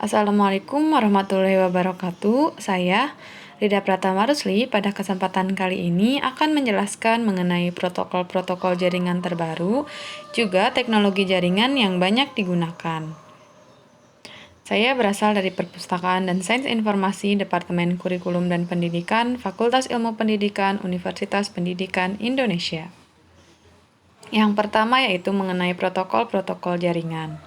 Assalamualaikum warahmatullahi wabarakatuh. Saya Rida Pratama Rusli pada kesempatan kali ini akan menjelaskan mengenai protokol-protokol jaringan terbaru, juga teknologi jaringan yang banyak digunakan. Saya berasal dari Perpustakaan dan Sains Informasi Departemen Kurikulum dan Pendidikan, Fakultas Ilmu Pendidikan, Universitas Pendidikan Indonesia. Yang pertama yaitu mengenai protokol-protokol jaringan.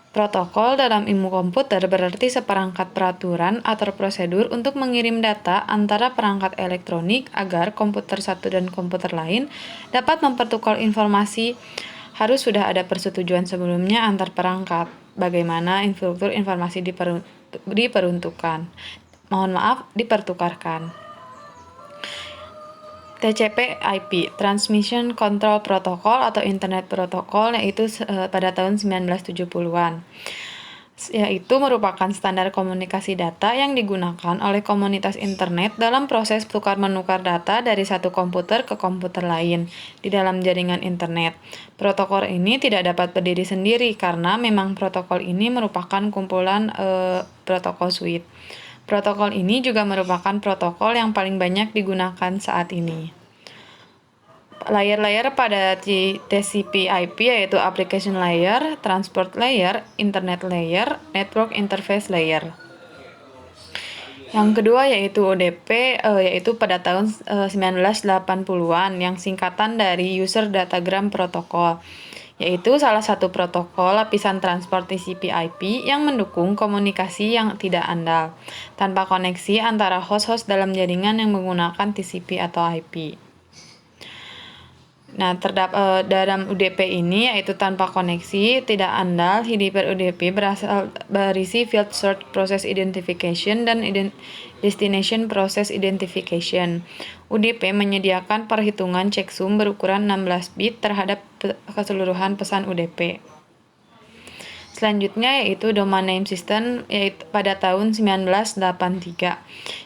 Protokol dalam ilmu komputer berarti seperangkat peraturan atau prosedur untuk mengirim data antara perangkat elektronik agar komputer satu dan komputer lain dapat mempertukar informasi. Harus sudah ada persetujuan sebelumnya antar perangkat. Bagaimana infrastruktur informasi diperuntukkan. Dipertukarkan. TCP/IP (Transmission Control Protocol) atau Internet Protocol yaitu pada tahun 1970-an. Yaitu merupakan standar komunikasi data yang digunakan oleh komunitas internet dalam proses tukar-menukar data dari satu komputer ke komputer lain di dalam jaringan internet. Protokol ini tidak dapat berdiri sendiri karena memang protokol ini merupakan kumpulan protokol suite. Protokol ini juga merupakan protokol yang paling banyak digunakan saat ini. Layer-layer pada TCP/IP yaitu Application Layer, Transport Layer, Internet Layer, Network Interface Layer. Yang kedua yaitu ODP, yaitu pada tahun 1980-an yang singkatan dari User Datagram Protocol, yaitu salah satu protokol lapisan transport TCP/IP yang mendukung komunikasi yang tidak andal, tanpa koneksi antara host-host dalam jaringan yang menggunakan TCP atau IP. Nah, dalam UDP ini yaitu tanpa koneksi, tidak andal, HDPR UDP berisi Field Source Process Identification dan Destination Process Identification. UDP menyediakan perhitungan checksum berukuran 16 bit terhadap keseluruhan pesan UDP. Selanjutnya yaitu Domain Name System yaitu pada tahun 1983,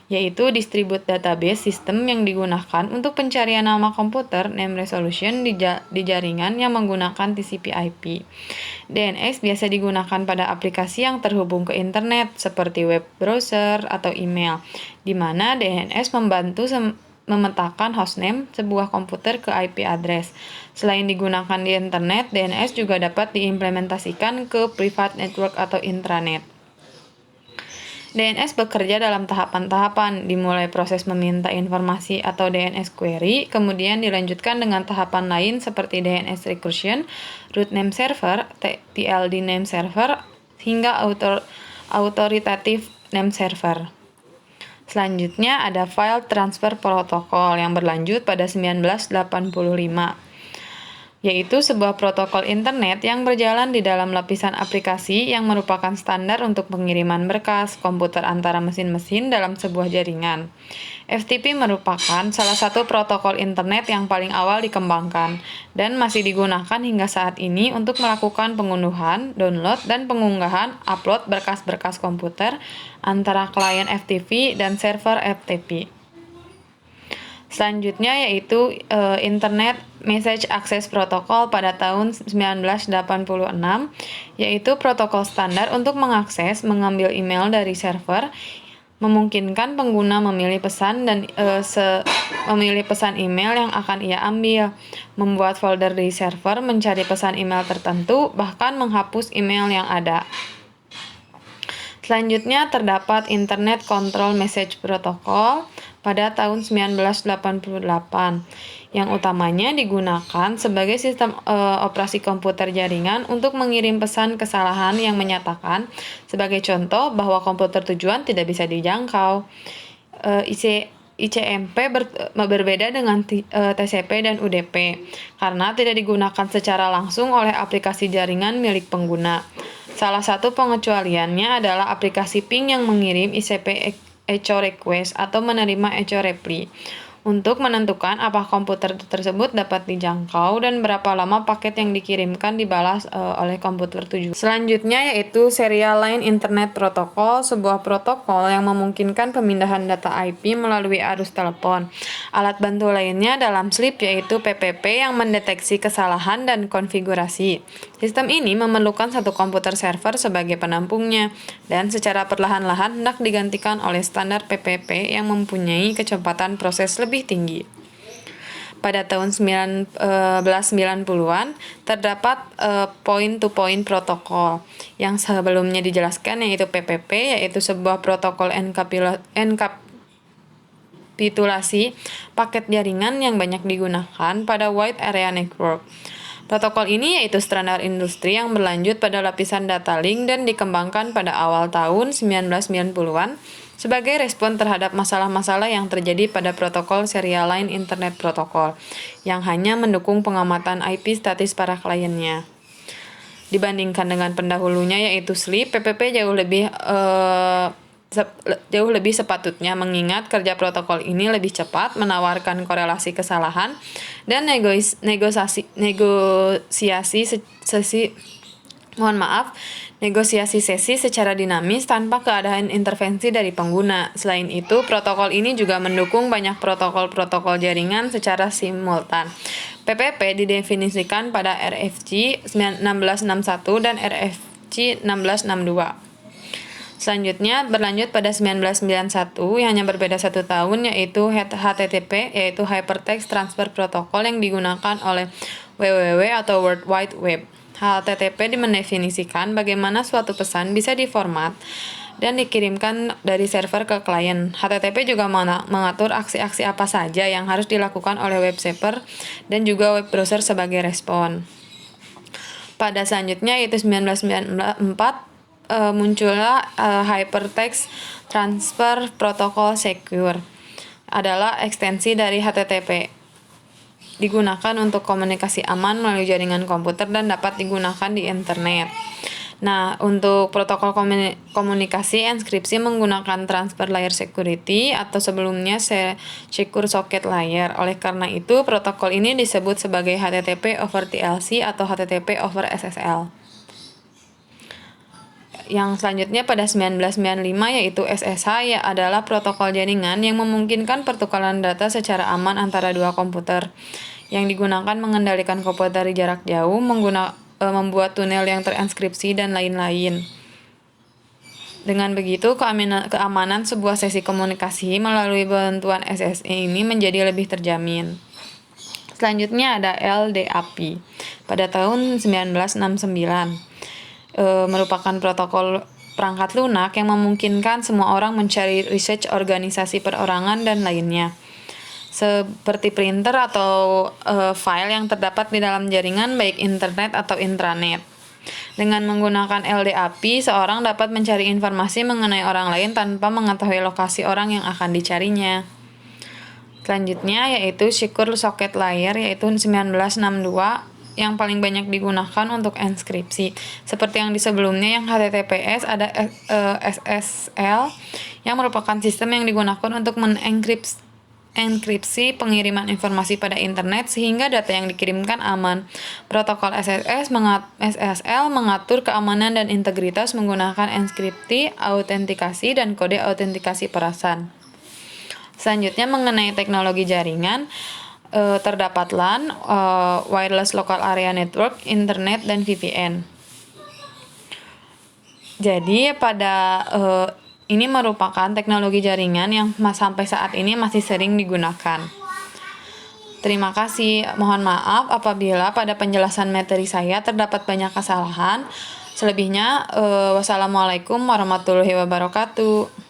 yaitu Distribute Database System yang digunakan untuk pencarian nama komputer name resolution di jaringan yang menggunakan TCP/IP. DNS biasa digunakan pada aplikasi yang terhubung ke internet seperti web browser atau email, di mana DNS membantu memetakan hostname sebuah komputer ke IP address. Selain digunakan di internet, DNS juga dapat diimplementasikan ke private network atau intranet. DNS bekerja dalam tahapan-tahapan, dimulai proses meminta informasi atau DNS query, kemudian dilanjutkan dengan tahapan lain seperti DNS recursion, root name server, TLD name server, hingga authoritative name server. Selanjutnya ada File Transfer Protocol yang berlanjut pada 1985, yaitu sebuah protokol internet yang berjalan di dalam lapisan aplikasi yang merupakan standar untuk pengiriman berkas komputer antara mesin-mesin dalam sebuah jaringan. FTP merupakan salah satu protokol internet yang paling awal dikembangkan dan masih digunakan hingga saat ini untuk melakukan pengunduhan, download, dan pengunggahan upload berkas-berkas komputer antara klien FTP dan server FTP. Selanjutnya yaitu Internet Message Access Protocol pada tahun 1986, yaitu protokol standar untuk mengakses, mengambil email dari server, memungkinkan pengguna memilih pesan dan memilih pesan email yang akan ia ambil, membuat folder di server, mencari pesan email tertentu, bahkan menghapus email yang ada. Selanjutnya terdapat Internet Control Message Protocol pada tahun 1988 yang utamanya digunakan sebagai sistem operasi komputer jaringan untuk mengirim pesan kesalahan yang menyatakan sebagai contoh bahwa komputer tujuan tidak bisa dijangkau. ICMP berbeda dengan TCP dan UDP karena tidak digunakan secara langsung oleh aplikasi jaringan milik pengguna. Salah satu pengecualiannya adalah aplikasi ping yang mengirim ICP echo request atau menerima echo reply. untuk menentukan apakah komputer tersebut dapat dijangkau dan berapa lama paket yang dikirimkan dibalas oleh komputer tujuan. Selanjutnya yaitu Serial Line Internet Protocol, sebuah protokol yang memungkinkan pemindahan data IP melalui arus telepon. Alat bantu lainnya dalam SLIP yaitu PPP yang mendeteksi kesalahan dan konfigurasi. Sistem ini memerlukan satu komputer server sebagai penampungnya dan secara perlahan-lahan hendak digantikan oleh standar PPP yang mempunyai kecepatan proses lebih tinggi. Pada tahun 1990-an terdapat point-to-point protokol yang sebelumnya dijelaskan yaitu PPP, yaitu sebuah protokol enkapitulasi paket jaringan yang banyak digunakan pada Wide Area Network. Protokol ini yaitu standar industri yang berlanjut pada lapisan data link dan dikembangkan pada awal tahun 1990-an sebagai respon terhadap masalah-masalah yang terjadi pada protokol Serial Line Internet Protocol yang hanya mendukung pengamatan IP statis para kliennya. Dibandingkan dengan pendahulunya yaitu SLIP, PPP jauh lebih sepatutnya mengingat kerja protokol ini lebih cepat, menawarkan korelasi kesalahan, dan negosiasi sesi secara dinamis tanpa keadaan intervensi dari pengguna. Selain itu, protokol ini juga mendukung banyak protokol-protokol jaringan secara simultan. PPP didefinisikan pada RFC 1661 dan RFC 1662. Selanjutnya berlanjut pada 1991 yang hanya berbeda 1 tahun yaitu HTTP, yaitu Hypertext Transfer Protocol yang digunakan oleh WWW atau World Wide Web. HTTP mendefinisikan bagaimana suatu pesan bisa diformat dan dikirimkan dari server ke klien. HTTP juga mengatur aksi-aksi apa saja yang harus dilakukan oleh web server dan juga web browser sebagai respon. Pada selanjutnya yaitu 1994 muncullah Hypertext Transfer Protocol Secure, adalah ekstensi dari HTTP. Digunakan untuk komunikasi aman melalui jaringan komputer dan dapat digunakan di internet. Nah, untuk protokol komunikasi enskripsi menggunakan transfer layer security atau sebelumnya secure socket layer. Oleh karena itu, protokol ini disebut sebagai HTTP over TLC atau HTTP over SSL. Yang selanjutnya pada 1995 yaitu SSH adalah protokol jaringan yang memungkinkan pertukaran data secara aman antara dua komputer yang digunakan mengendalikan komputer dari jarak jauh, membuat tunel yang terenskripsi dan lain-lain. Dengan begitu, keamanan sebuah sesi komunikasi melalui bantuan SSH ini menjadi lebih terjamin. Selanjutnya ada LDAP pada tahun 1969. Merupakan protokol perangkat lunak yang memungkinkan semua orang mencari research organisasi perorangan dan lainnya, seperti printer atau file yang terdapat di dalam jaringan baik internet atau intranet. Dengan menggunakan LDAP, seorang dapat mencari informasi mengenai orang lain tanpa mengetahui lokasi orang yang akan dicarinya. Selanjutnya yaitu Secure Socket Layer yaitu 1962 yang paling banyak digunakan untuk enskripsi. Seperti yang di sebelumnya yang HTTPS, ada SSL yang merupakan sistem yang digunakan untuk mengenkripsi pengiriman informasi pada internet sehingga data yang dikirimkan aman. Protokol SSL mengatur keamanan dan integritas menggunakan enskripsi, autentikasi, dan kode autentikasi perasan. Selanjutnya mengenai teknologi jaringan, terdapat LAN, Wireless Local Area Network, Internet, dan VPN. Jadi pada ini merupakan teknologi jaringan yang sampai saat ini masih sering digunakan. Terima kasih. Mohon maaf apabila pada penjelasan materi saya terdapat banyak kesalahan. Selebihnya, wassalamualaikum warahmatullahi wabarakatuh.